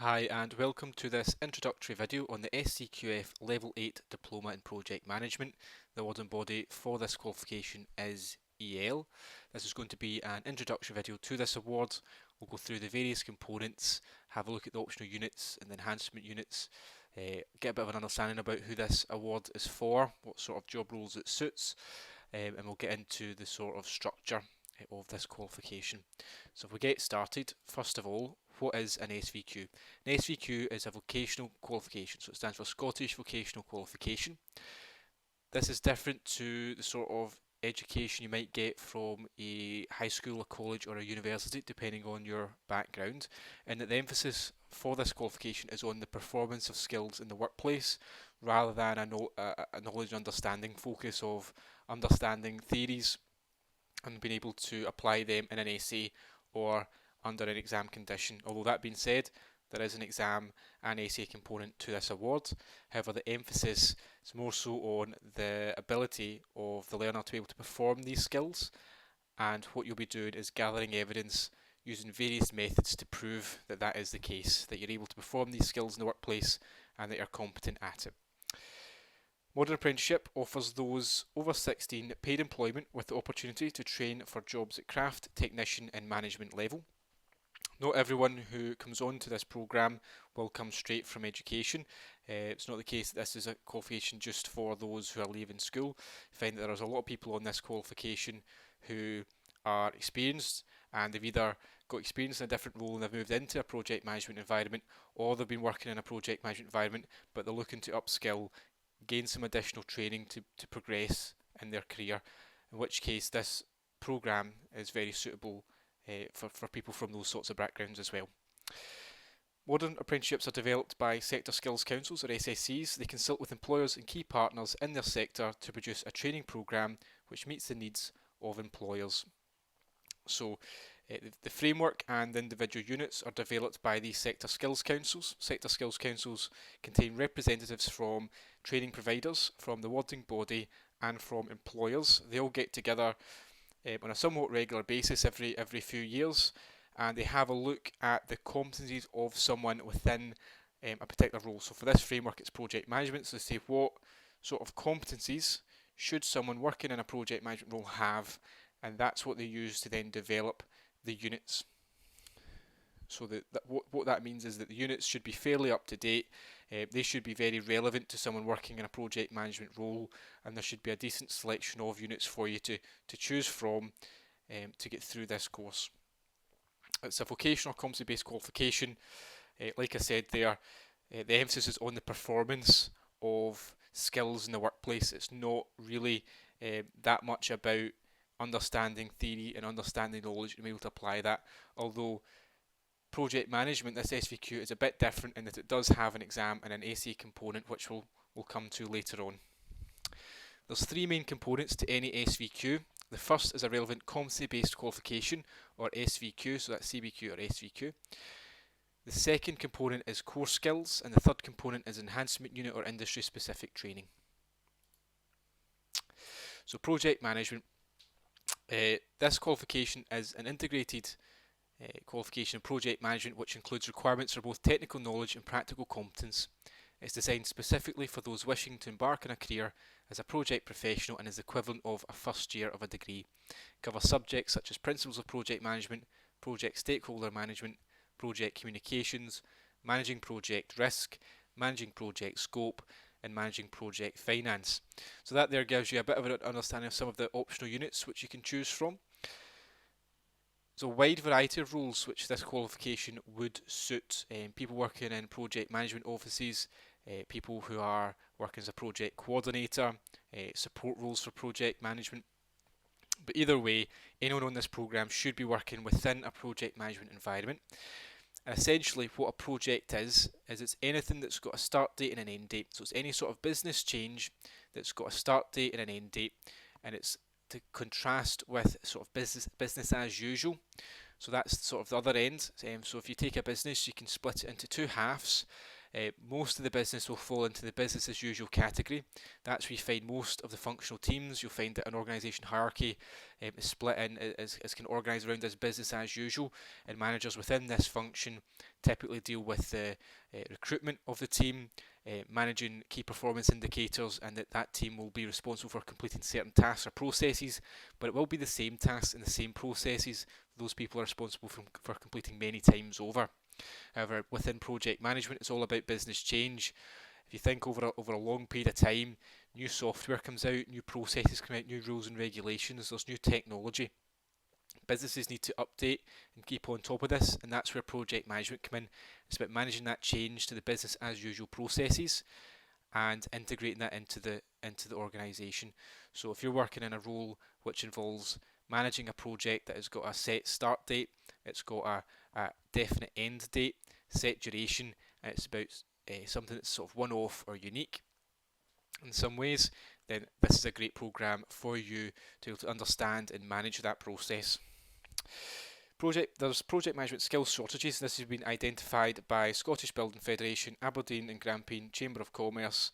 Hi and welcome to this introductory video on the SCQF Level 8 Diploma in Project Management. The awarding body for this qualification is EL. This is going to be an introductory video to this award. We'll go through the various components, have a look at the optional units and the enhancement units, get a bit of an understanding about who this award is for, what sort of job roles it suits, and we'll get into the sort of structure of this qualification. So if we get started, first of all, what is an SVQ? An SVQ is a vocational qualification, so it stands for Scottish Vocational Qualification. This is different to the sort of education you might get from a high school, a college or a university, depending on your background, and that the emphasis for this qualification is on the performance of skills in the workplace rather than a knowledge and understanding focus of understanding theories and being able to apply them in an essay or under an exam condition. Although that being said, there is an exam and essay component to this award. However, the emphasis is more so on the ability of the learner to be able to perform these skills, and what you'll be doing is gathering evidence using various methods to prove that that is the case, that you're able to perform these skills in the workplace and that you're competent at it. Modern Apprenticeship offers those over 16 paid employment with the opportunity to train for jobs at craft, technician and management level. Not everyone who comes on to this programme will come straight from education. It's not the case that this is a qualification just for those who are leaving school. I find that there's a lot of people on this qualification who are experienced and they've either got experience in a different role and they've moved into a project management environment, or they've been working in a project management environment but they're looking to upskill, gain some additional training to progress in their career, in which case this programme is very suitable for people from those sorts of backgrounds as well. Modern apprenticeships are developed by Sector Skills Councils, or SSCs. They consult with employers and key partners in their sector to produce a training programme which meets the needs of employers. So the framework and the individual units are developed by these Sector Skills Councils. Sector Skills Councils contain representatives from training providers, from the awarding body and from employers. They all get together on a somewhat regular basis every few years, and they have a look at the competencies of someone within a particular role. So for this framework it's project management, so they say what sort of competencies should someone working in a project management role have, and that's what they use to then develop the units. So what that means is that the units should be fairly up to date, they should be very relevant to someone working in a project management role, and there should be a decent selection of units for you to choose from to get through this course. It's a vocational competency based qualification. Like I said there, the emphasis is on the performance of skills in the workplace. It's not really that much about understanding theory and understanding knowledge and being able to apply that, although project management, this SVQ, is a bit different in that it does have an exam and an essay component, which we'll come to later on. There's three main components to any SVQ. The first is a relevant competency-based qualification, or SVQ, so that's CBQ or SVQ. The second component is core skills, and the third component is enhancement unit or industry-specific training. So project management. This qualification is an integrated qualification in project management, which includes requirements for both technical knowledge and practical competence. It's designed specifically for those wishing to embark on a career as a project professional and is the equivalent of a first year of a degree. It covers subjects such as principles of project management, project stakeholder management, project communications, managing project risk, managing project scope, and managing project finance. So that there gives you a bit of an understanding of some of the optional units which you can choose from. There's a wide variety of roles which this qualification would suit. People working in project management offices, people who are working as a project coordinator, support roles for project management. But either way, anyone on this programme should be working within a project management environment. And essentially what a project is it's anything that's got a start date and an end date. So it's any sort of business change that's got a start date and an end date, and it's to contrast with sort of business as usual. So that's sort of the other end. So if you take a business, you can split it into two halves. Most of the business will fall into the business as usual category. That's where you find most of the functional teams. You'll find that an organisation hierarchy is split in, is kind of organised around this business as usual, and managers within this function typically deal with the recruitment of the team, managing key performance indicators, and that team will be responsible for completing certain tasks or processes, but it will be the same tasks and the same processes those people are responsible for completing many times over. However, within project management, it's all about business change. If you think over a long period of time, new software comes out, new processes come out, new rules and regulations, there's new technology. Businesses need to update and keep on top of this, and that's where project management come in. It's about managing that change to the business as usual processes and integrating that into the organisation. So if you're working in a role which involves managing a project that has got a set start date, it's got a definite end date, set duration, and it's about something that's sort of one-off or unique in some ways, then this is a great program for you to be able to understand and manage that process. There's project management skills shortages. This has been identified by Scottish Building Federation, Aberdeen and Grampian Chamber of Commerce,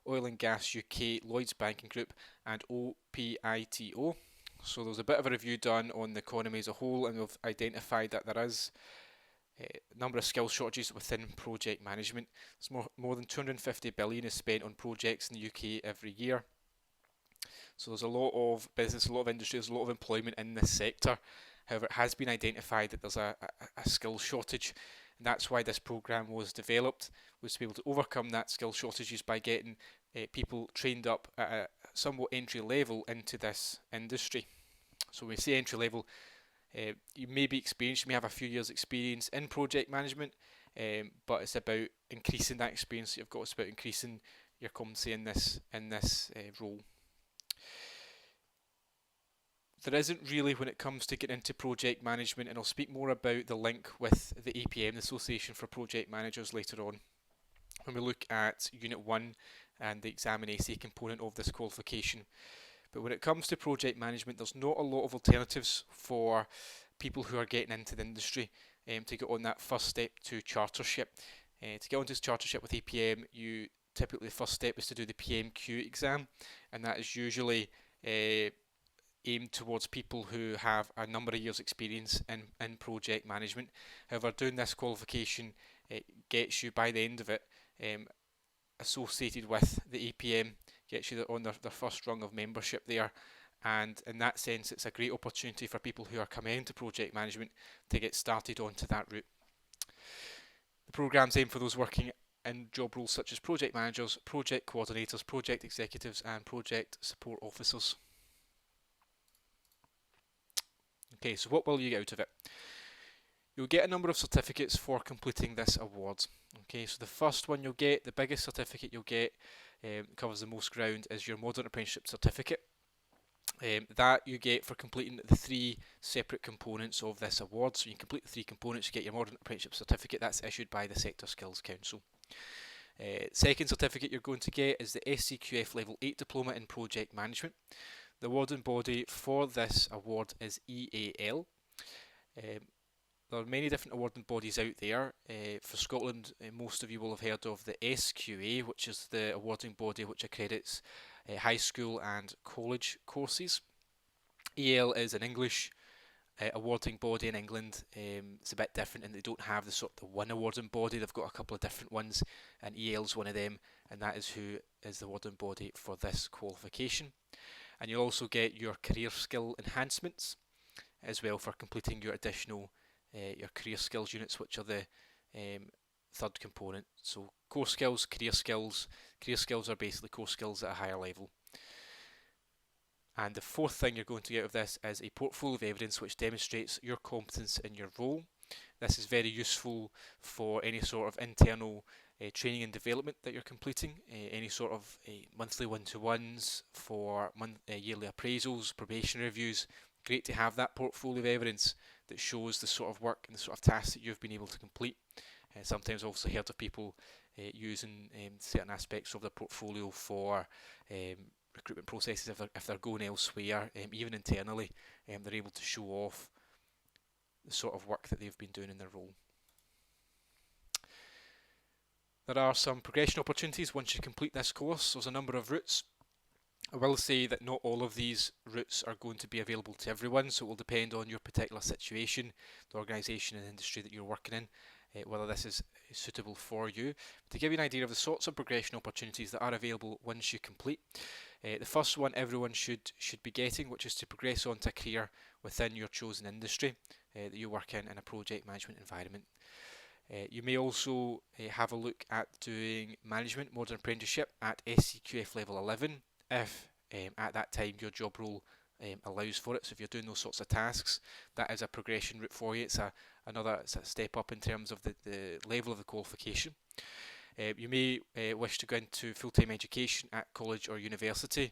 Oil and Gas UK, Lloyds Banking Group and OPITO. So there's a bit of a review done on the economy as a whole, and we've identified that there is a number of skill shortages within project management. There's more than 250 billion is spent on projects in the UK every year. So there's a lot of business, a lot of industry, there's a lot of employment in this sector. However, it has been identified that there's a skill shortage, and that's why this program was developed, was to be able to overcome that skill shortages by getting people trained up at a somewhat entry level into this industry. So when we say entry level, you may be experienced, you may have a few years experience in project management, but it's about increasing that experience that you've got. It's about increasing your competency in this role. There isn't really, when it comes to getting into project management, and I'll speak more about the link with the APM, the Association for Project Managers, later on, when we look at Unit 1 and the examine essay component of this qualification. But when it comes to project management, there's not a lot of alternatives for people who are getting into the industry to get on that first step to chartership. To get onto chartership with APM, typically the first step is to do the PMQ exam, and that is usually aimed towards people who have a number of years experience in project management. However, doing this qualification gets you, by the end of it, associated with the APM, gets you on their first rung of membership there, and in that sense it's a great opportunity for people who are coming into project management to get started onto that route. The program's aimed for those working in job roles such as project managers, project coordinators, project executives and project support officers. Okay, so what will you get out of it? You'll get a number of certificates for completing this award. Okay, so the first one you'll get, the biggest certificate you'll get, covers the most ground, is your Modern Apprenticeship Certificate. That you get for completing the 3 separate components of this award. So you complete the 3 components, you get your Modern Apprenticeship Certificate. That's issued by the Sector Skills Council. Second certificate you're going to get is the SCQF Level 8 Diploma in Project Management. The awarding body for this award is EAL. There are many different awarding bodies out there. For Scotland, most of you will have heard of the SQA, which is the awarding body which accredits high school and college courses. EAL is an English awarding body in England. It's a bit different in they don't have the one awarding body. They've got a couple of different ones, and EAL's one of them, and that is who is the awarding body for this qualification. And you'll also get your career skill enhancements as well for completing your additional your career skills units, which are the third component. So core skills, career skills. Career skills are basically core skills at a higher level. And the fourth thing you're going to get of this is a portfolio of evidence which demonstrates your competence in your role. This is very useful for any sort of internal training and development that you're completing, any sort of monthly one-to-ones, for yearly appraisals, probation reviews. Great to have that portfolio of evidence that shows the sort of work and the sort of tasks that you've been able to complete. Sometimes I've also heard of people using certain aspects of their portfolio for recruitment processes if they're going elsewhere, even internally. They're able to show off the sort of work that they've been doing in their role. There are some progression opportunities once you complete this course. There's a number of routes. I will say that not all of these routes are going to be available to everyone, so it will depend on your particular situation, the organisation and industry that you're working in, whether this is suitable for you. To give you an idea of the sorts of progression opportunities that are available once you complete, the first one everyone should be getting, which is to progress on to a career within your chosen industry that you work in a project management environment. You may also have a look at doing management modern apprenticeship at SCQF Level 11 if at that time your job role allows for it. So if you're doing those sorts of tasks, that is a progression route for you. It's another step up in terms of the level of the qualification. You may wish to go into full-time education at college or university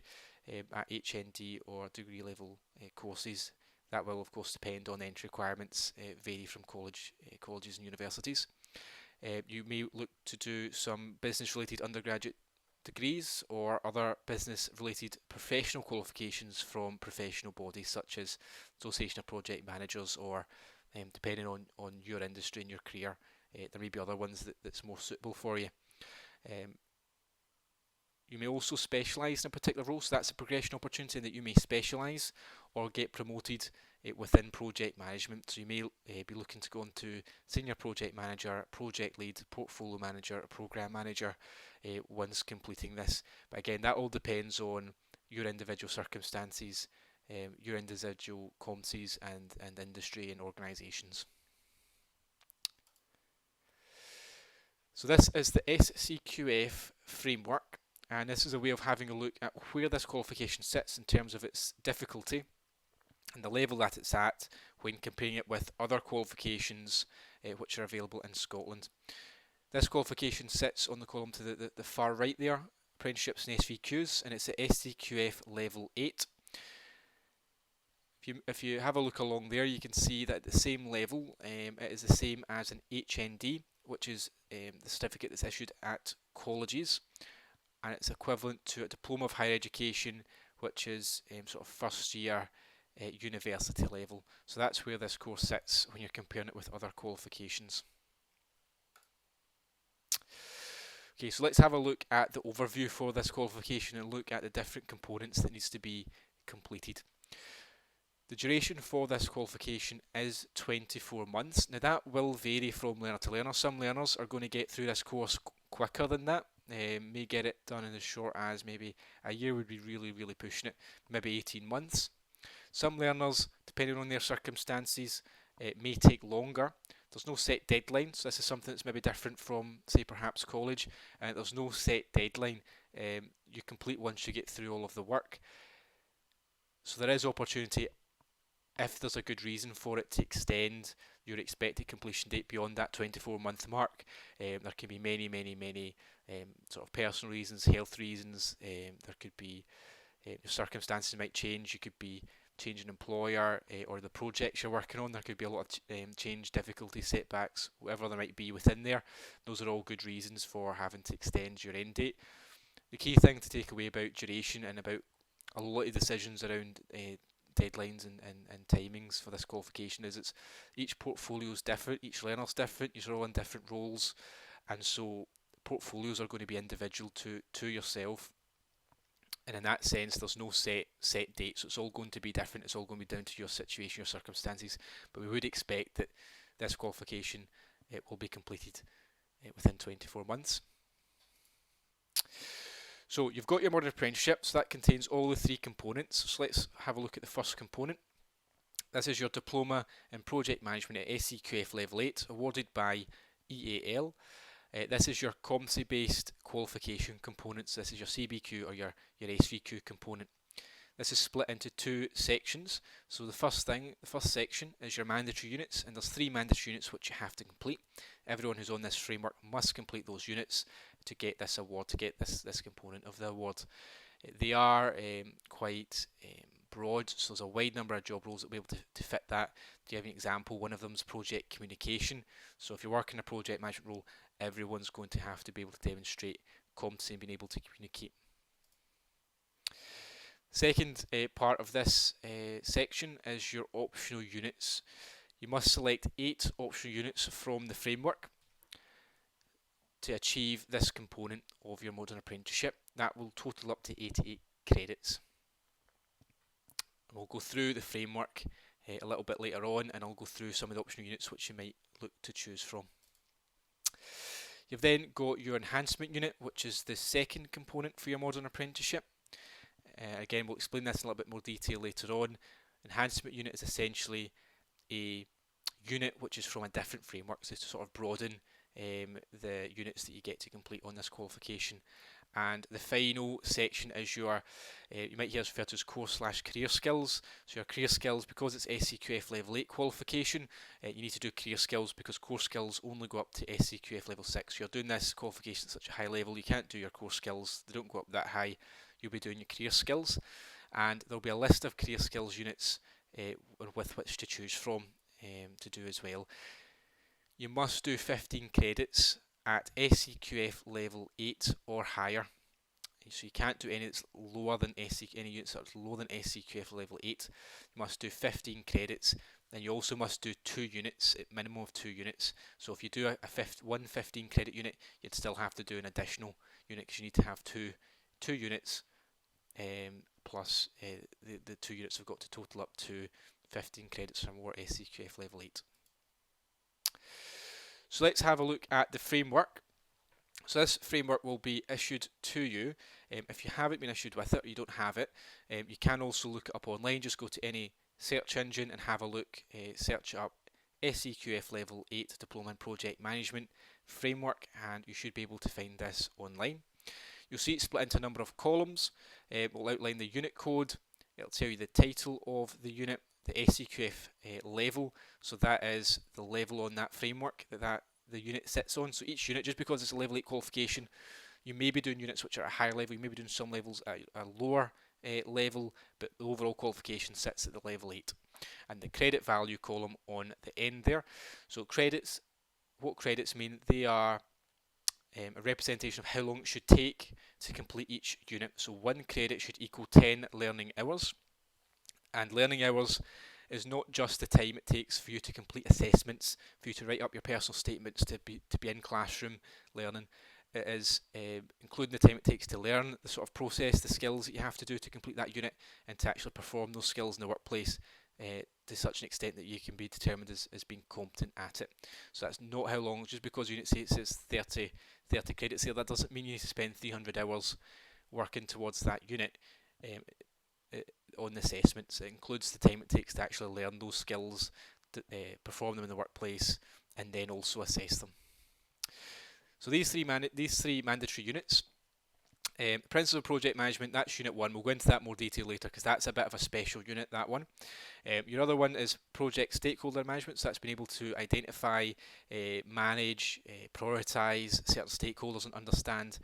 at HND or degree level courses. That will of course depend on entry requirements, vary from colleges and universities. You may look to do some business related undergraduate degrees or other business related professional qualifications from professional bodies such as Association of Project Managers, or depending on your industry and your career, there may be other ones that's more suitable for you. You may also specialise in a particular role, so that's a progression opportunity that you may specialise or get promoted within project management. So you may be looking to go into senior project manager, project lead, portfolio manager, programme manager once completing this. But again, that all depends on your individual circumstances, your individual competencies and industry and organisations. So this is the SCQF framework, and this is a way of having a look at where this qualification sits in terms of its difficulty and the level that it's at when comparing it with other qualifications which are available in Scotland. This qualification sits on the column to the far right there, apprenticeships and SVQs, and it's at SCQF Level 8. If you have a look along there, you can see that at the same level, it is the same as an HND, which is the certificate that's issued at colleges, and it's equivalent to a diploma of higher education, which is sort of first year university level. So that's where this course sits when you're comparing it with other qualifications. Okay, so let's have a look at the overview for this qualification and look at the different components that needs to be completed. The duration for this qualification is 24 months. Now that will vary from learner to learner. Some learners are going to get through this course quicker than that. May get it done in as short as maybe a year would be really pushing it, maybe 18 months. Some learners, depending on their circumstances, it may take longer. There's no set deadline, so this is something that's maybe different from, say, perhaps college. There's no set deadline. You complete once you get through all of the work. So there is opportunity, if there's a good reason for it, to extend your expected completion date beyond that 24-month mark. There can be many sort of personal reasons, health reasons. There could be your circumstances might change. You could be changing employer or the projects you're working on. There could be a lot of change, difficulties, setbacks, whatever there might be within there. Those are all good reasons for having to extend your end date. The key thing to take away about duration and about a lot of decisions around deadlines and timings for this qualification is it's each portfolio is different, each learner's different, you're all in different roles, and so portfolios are going to be individual to yourself. And in that sense, there's no set date, so it's all going to be different. It's all going to be down to your situation, your circumstances. But we would expect that this qualification will be completed within 24 months. So you've got your modern apprenticeship, so that contains all the three components. So let's have a look at the first component. This is your diploma in project management at SCQF Level 8, awarded by EAL. This is your competency-based qualification components. This is your CBQ or your SVQ component. This is split into two sections. So the first section is your mandatory units, and there's 3 mandatory units which you have to complete. Everyone who's on this framework must complete those units to get this award, to get this component of the award. They are quite broad, so there's a wide number of job roles that will be able to fit that. To give you an example, one of them is project communication. So if you're working a project management role, everyone's going to have to be able to demonstrate competency and being able to communicate. Second part of this section is your optional units. You must select 8 optional units from the framework to achieve this component of your modern apprenticeship. That will total up to 88 credits. We'll go through the framework a little bit later on, and I'll go through some of the optional units which you might look to choose from. You've then got your enhancement unit, which is the second component for your modern apprenticeship. Again, we'll explain this in a little bit more detail later on. Enhancement unit is essentially a unit which is from a different framework, so to sort of broaden the units that you get to complete on this qualification. And the final section is your, you might hear us refer to as core/career skills. So your career skills, because it's SCQF Level 8 qualification, you need to do career skills because core skills only go up to SCQF Level 6. So you're doing this qualification at such a high level, you can't do your core skills, they don't go up that high. You'll be doing your career skills, and there'll be a list of career skills units with which to choose from to do as well. You must do 15 credits at SCQF Level 8 or higher. So you can't do any that's lower than any units that are lower than SCQF Level 8. You must do 15 credits. Then you also must do 2 units, at minimum of 2 units. So if you do one 15 credit unit, you'd still have to do an additional unit because you need to have two units plus the 2 units have got to total up to 15 credits or more SCQF Level 8. So let's have a look at the framework. So this framework will be issued to you. If you haven't been issued with it or you don't have it, you can also look it up online. Just go to any search engine and have a look, search up SCQF Level 8 Diploma in Project Management Framework, and you should be able to find this online. You'll see it split into a number of columns. It will outline the unit code, it'll tell you the title of the unit, the SCQF level, so that is the level on that framework that the unit sits on. So each unit, just because it's a level 8 qualification, you may be doing units which are at a higher level, you may be doing some levels at a lower level, but the overall qualification sits at the level 8. And the credit value column on the end there. So credits, what credits mean? They are a representation of how long it should take to complete each unit. So 1 credit should equal 10 learning hours. And learning hours is not just the time it takes for you to complete assessments, for you to write up your personal statements, to be in classroom learning. It is including the time it takes to learn the sort of process, the skills that you have to do to complete that unit, and to actually perform those skills in the workplace to such an extent that you can be determined as being competent at it. So that's not how long, just because unit says 30 credits here, that doesn't mean you need to spend 300 hours working towards that unit on the assessments. It includes the time it takes to actually learn those skills, to, perform them in the workplace, and then also assess them. So these three mandatory units. Principles of Project Management, that's Unit 1. We'll go into that more detail later because that's a bit of a special unit, that one. Your other one is Project Stakeholder Management, so that's being able to identify, manage, prioritise certain stakeholders and understand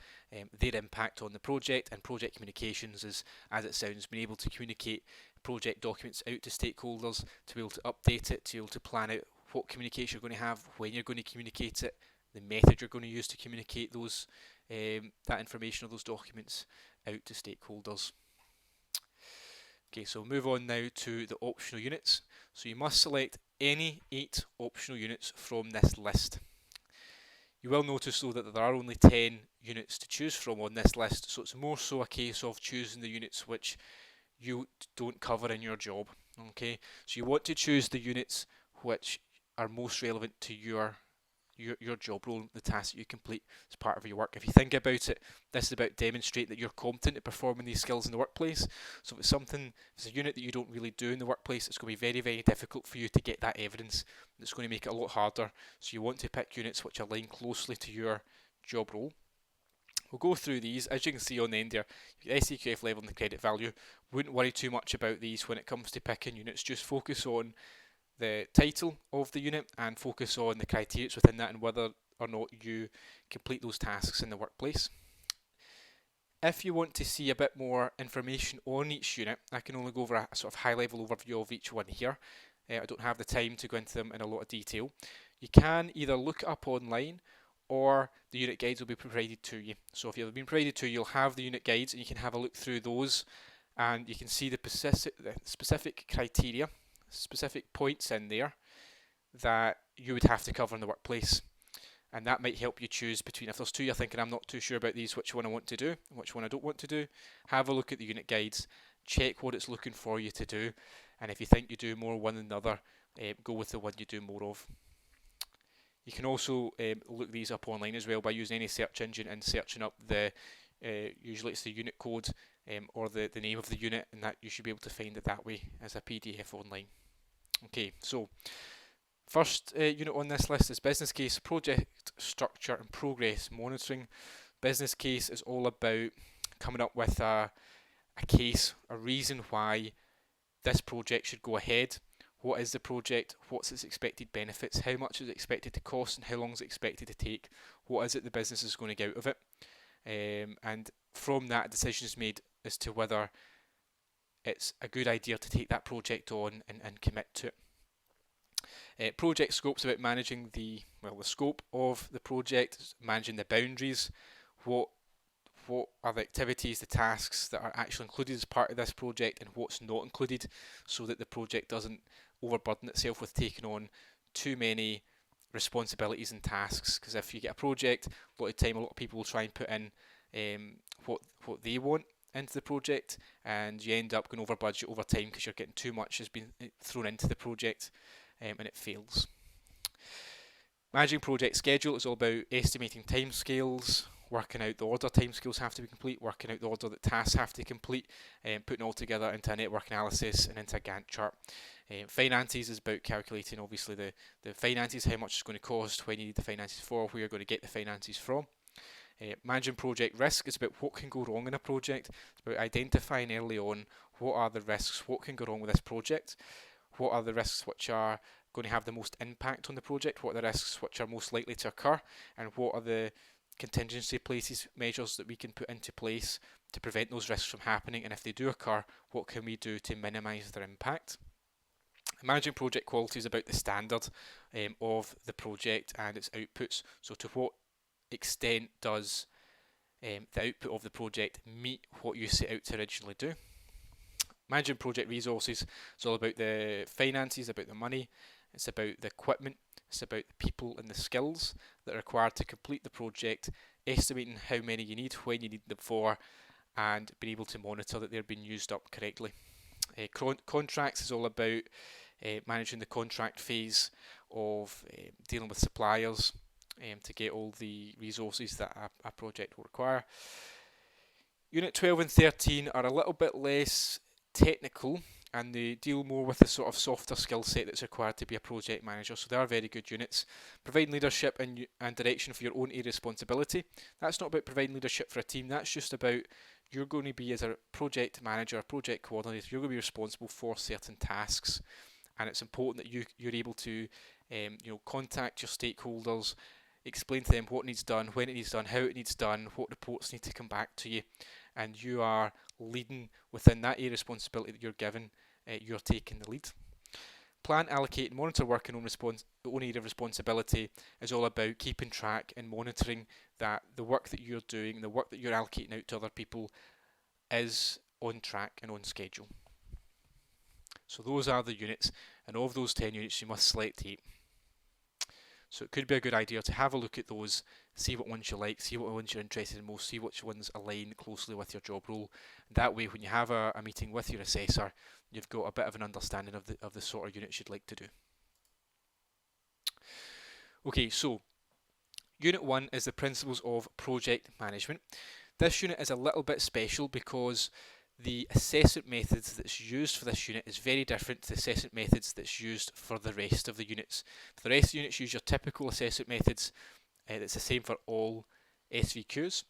their impact on the project. And project communications is, as it sounds, being able to communicate project documents out to stakeholders, to be able to update it, to be able to plan out what communication you're going to have, when you're going to communicate it, the method you're going to use to communicate those that information or those documents out to stakeholders. Okay, so we'll move on now to the optional units. So you must select any 8 optional units from this list. You will notice though that there are only 10 units to choose from on this list, so it's more so a case of choosing the units which you don't cover in your job. Okay, so you want to choose the units which are most relevant to your job role, the tasks that you complete as part of your work. If you think about it, this is about demonstrating that you're competent at performing these skills in the workplace. So if it's a unit that you don't really do in the workplace, it's going to be very, very difficult for you to get that evidence. It's going to make it a lot harder. So you want to pick units which align closely to your job role. We'll go through these. As you can see on the end there, SCQF level and the credit value. Wouldn't worry too much about these when it comes to picking units. Just focus on the title of the unit and focus on the criteria within that and whether or not you complete those tasks in the workplace. If you want to see a bit more information on each unit, I can only go over a sort of high level overview of each one here. I don't have the time to go into them in a lot of detail. You can either look it up online or the unit guides will be provided to you. So if you've been provided to you, you'll have the unit guides and you can have a look through those and you can see the specific criteria, specific points in there that you would have to cover in the workplace. and that might help you choose between, if there's two you're thinking I'm not too sure about these, which one I want to do and which one I don't want to do. Have a look at the unit guides, check what it's looking for you to do, and if you think you do more one than the other, go with the one you do more of. You can also look these up online as well by using any search engine and searching up the usually it's the unit code or the name of the unit, and that you should be able to find it that way as a PDF online. Okay, so first unit on this list is business case, project structure and progress monitoring. Business case is all about coming up with a case, a reason why this project should go ahead. What is the project? What's its expected benefits? How much is it expected to cost and how long is it expected to take? What is it the business is going to get out of it? And from that, a decision is made as to whether it's a good idea to take that project on and commit to it. Project scope is about managing the scope of the project, managing the boundaries, what are the activities, the tasks that are actually included as part of this project and what's not included, so that the project doesn't overburden itself with taking on too many responsibilities and tasks. Because if you get a project, a lot of time a lot of people will try and put in what they want into the project, and you end up going over budget over time because you're getting too much has been thrown into the project, and it fails. Managing project schedule is all about estimating timescales, working out the order timescales have to be complete, working out the order that tasks have to complete, putting it all together into a network analysis and into a Gantt chart. Finances is about calculating obviously the finances, how much it's going to cost, when you need the finances for, where you're going to get the finances from. Managing project risk is about what can go wrong in a project. It's about identifying early on what are the risks, what can go wrong with this project, what are the risks which are going to have the most impact on the project, what are the risks which are most likely to occur, and what are the contingency measures that we can put into place to prevent those risks from happening, and if they do occur, what can we do to minimise their impact. Managing project quality is about the standard of the project and its outputs. So to what extent does the output of the project meet what you set out to originally do. Managing project resources is all about the finances, about the money, it's about the equipment, it's about the people and the skills that are required to complete the project, estimating how many you need, when you need them for, and being able to monitor that they're being used up correctly. Contracts is all about managing the contract phase of dealing with suppliers to get all the resources that a project will require. Unit 12 and 13 are a little bit less technical, and they deal more with the sort of softer skill set that's required to be a project manager, so they are very good units. Providing leadership and direction for your own area of responsibility. That's not about providing leadership for a team, that's just about you're going to be, as a project manager, a project coordinator, you're going to be responsible for certain tasks, and it's important that you're able to contact your stakeholders, explain to them what needs done, when it needs done, how it needs done, what reports need to come back to you, and you are leading within that area of responsibility that you're given. You're taking the lead. Plan, allocate, and monitor work in own area of responsibility is all about keeping track and monitoring that the work that you're doing, the work that you're allocating out to other people, is on track and on schedule. So those are the units, and of those 10 units you must select 8. So it could be a good idea to have a look at those, see what ones you like, see what ones you're interested in most, see which ones align closely with your job role. That way, when you have a meeting with your assessor, you've got a bit of an understanding of the sort of units you'd like to do. Okay, so Unit 1 is the principles of project management. This unit is a little bit special because the assessment methods that's used for this unit is very different to the assessment methods that's used for the rest of the units. For the rest of the units, use your typical assessment methods. It's the same for all SVQs.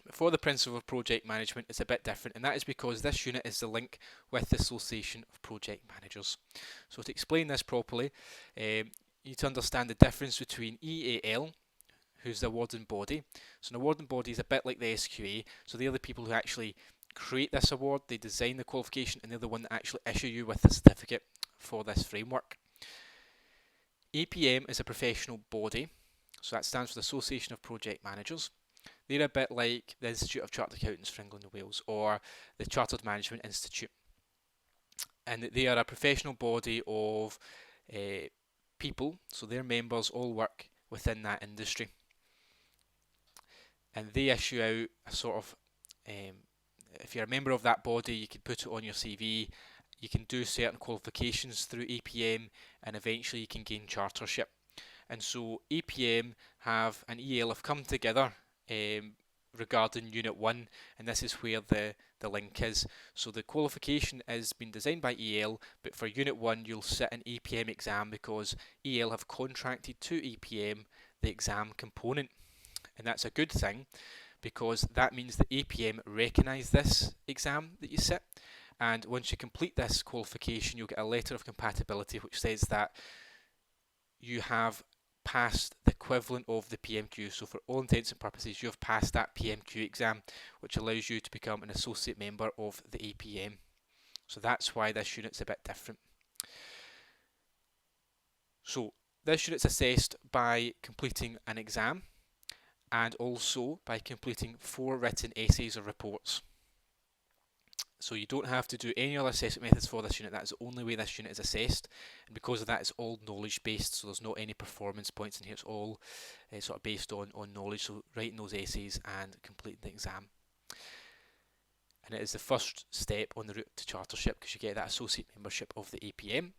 But for the principle of project management, it's a bit different, and that is because this unit is the link with the Association of Project Managers. So to explain this properly, you need to understand the difference between EAL, who's the awarding body. So an awarding body is a bit like the SQA, so they're the people who actually create this award, they design the qualification, and they're the one that actually issue you with the certificate for this framework. APM is a professional body, so that stands for the Association of Project Managers. They're a bit like the Institute of Chartered Accountants for England and Wales, or the Chartered Management Institute, and they are a professional body of people, so their members all work within that industry. And they issue out a sort of, if you're a member of that body, you can put it on your CV, you can do certain qualifications through APM, and eventually you can gain chartership. And so APM and EL have come together regarding Unit 1, and this is where the link is. So the qualification is been designed by EL, but for Unit 1 you'll sit an APM exam because EL have contracted to APM the exam component. And that's a good thing because that means that APM recognise this exam that you sit, and once you complete this qualification you'll get a letter of compatibility which says that you have passed the equivalent of the PMQ. So for all intents and purposes you have passed that PMQ exam, which allows you to become an associate member of the APM. So that's why this unit's a bit different. So this unit's assessed by completing an exam and also by completing 4 written essays or reports. So you don't have to do any other assessment methods for this unit. That is the only way this unit is assessed, and because of that it's all knowledge based, so there's not any performance points in here. It's all sort of based on knowledge, so writing those essays and completing the exam. And it is the first step on the route to chartership because you get that associate membership of the APM.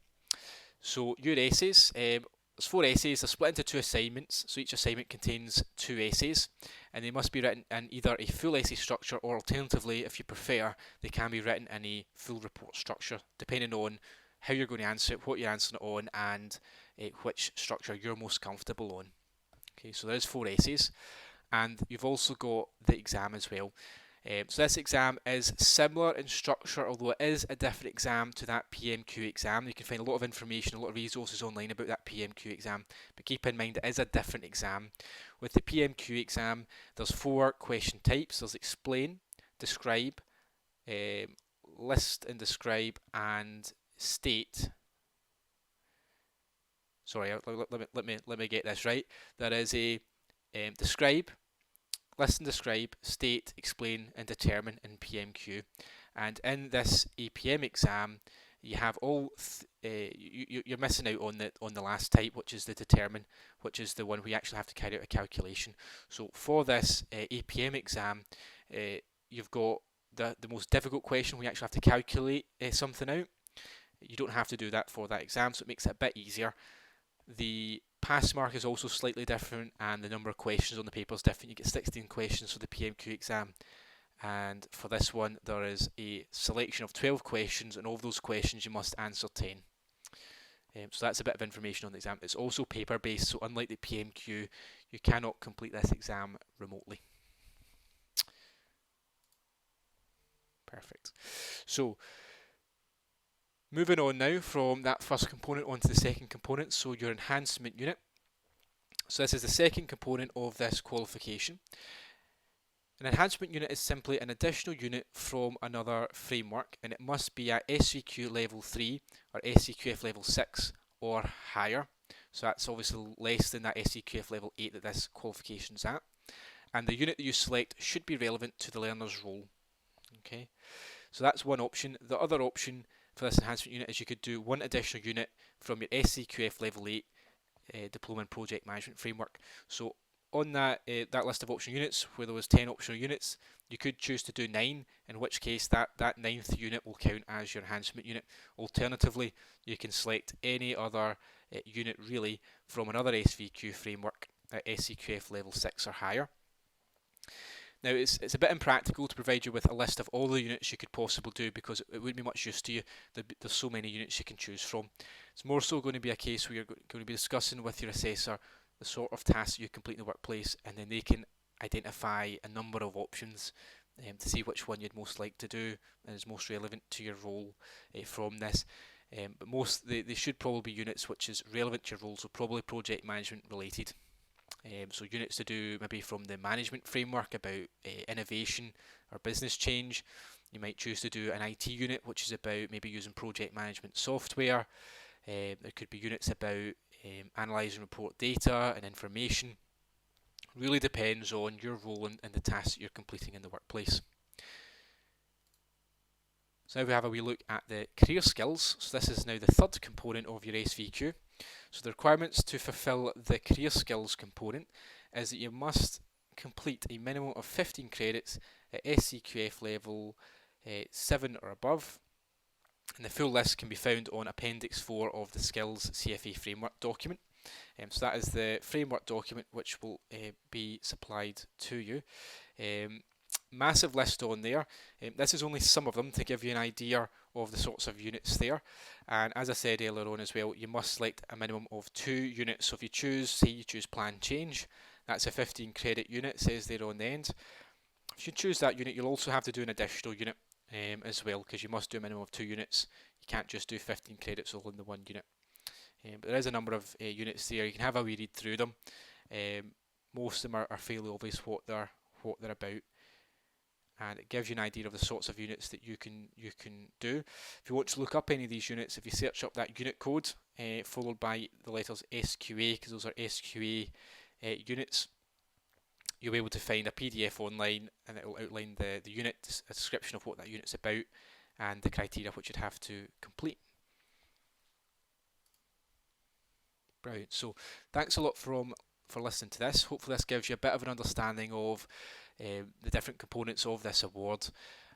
So your essays, there's 4 essays, they're split into 2 assignments, so each assignment contains 2 essays, and they must be written in either a full essay structure or alternatively, if you prefer, they can be written in a full report structure, depending on how you're going to answer it, what you're answering it on, and which structure you're most comfortable on. Okay, so there's 4 essays, and you've also got the exam as well. So this exam is similar in structure, although it is a different exam to that PMQ exam. You can find a lot of information, a lot of resources online about that PMQ exam, but keep in mind it is a different exam. With the PMQ exam, there's 4 question types. There's explain, describe, list and describe, and state. Sorry, let me get this right. There is a describe, list and describe, state, explain, and determine in PMQ. And in this APM exam, you have all you're missing out on the last type, which is the determine, which is the one we actually have to carry out a calculation. So for this APM exam, you've got the most difficult question. We actually have to calculate something out. You don't have to do that for that exam, so it makes it a bit easier. The pass mark is also slightly different, and the number of questions on the paper is different. You get 16 questions for the PMQ exam, and for this one there is a selection of 12 questions, and of those questions you must answer 10. So that's a bit of information on the exam. It's also paper based, so unlike the PMQ, you cannot complete this exam remotely. Perfect. So moving on now from that first component onto the second component, so your enhancement unit. So this is the second component of this qualification. An enhancement unit is simply an additional unit from another framework, and it must be at SCQ Level 3 or SCQF Level 6 or higher. So that's obviously less than that SCQF Level 8 that this qualification is at. And the unit that you select should be relevant to the learner's role. Okay, so that's one option. The other option for this enhancement unit is you could do one additional unit from your SCQF Level 8 Diploma in Project Management Framework. So on that list of optional units, where there was 10 optional units, you could choose to do 9, in which case that 9th unit will count as your enhancement unit. Alternatively, you can select any other unit really from another SVQ framework at SCQF Level 6 or higher. Now it's a bit impractical to provide you with a list of all the units you could possibly do because it wouldn't be much use to you. There's so many units you can choose from. It's more so going to be a case where you're going to be discussing with your assessor the sort of tasks you complete in the workplace, and then they can identify a number of options to see which one you'd most like to do and is most relevant to your role from this. But they should probably be units which is relevant to your role, so probably project management related. So units to do maybe from the management framework about innovation or business change. You might choose to do an IT unit which is about maybe using project management software. There could be units about analysing report data and information. Really depends on your role and the tasks that you're completing in the workplace. So now we have a wee look at the career skills. So this is now the third component of your SVQ. So the requirements to fulfill the career skills component is that you must complete a minimum of 15 credits at SCQF level 7 or above, and the full list can be found on Appendix 4 of the Skills CFA Framework document. So that is the framework document which will be supplied to you. Massive list on there. This is only some of them to give you an idea of the sorts of units there. And as I said earlier on as well, you must select a minimum of 2 units. So if you choose, say you choose plan change, that's a 15 credit unit, it says there on the end. If you choose that unit, you'll also have to do an additional unit as well, because you must do a minimum of 2 units. You can't just do 15 credits all in the one unit. But there is a number of units there. You can have a wee read through them. Most of them are fairly obvious what they're about, and it gives you an idea of the sorts of units that you can do. If you want to look up any of these units, if you search up that unit code followed by the letters SQA, because those are SQA units, you'll be able to find a PDF online, and it will outline the unit, a description of what that unit's about, and the criteria which you'd have to complete. Brilliant. So thanks a lot for listening to this. Hopefully this gives you a bit of an understanding of the different components of this award,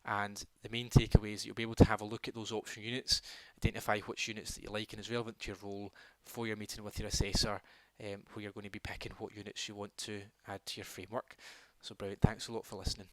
and the main takeaway is that you'll be able to have a look at those option units, identify which units that you like and is relevant to your role for your meeting with your assessor, where you're going to be picking what units you want to add to your framework. So brilliant. Thanks a lot for listening.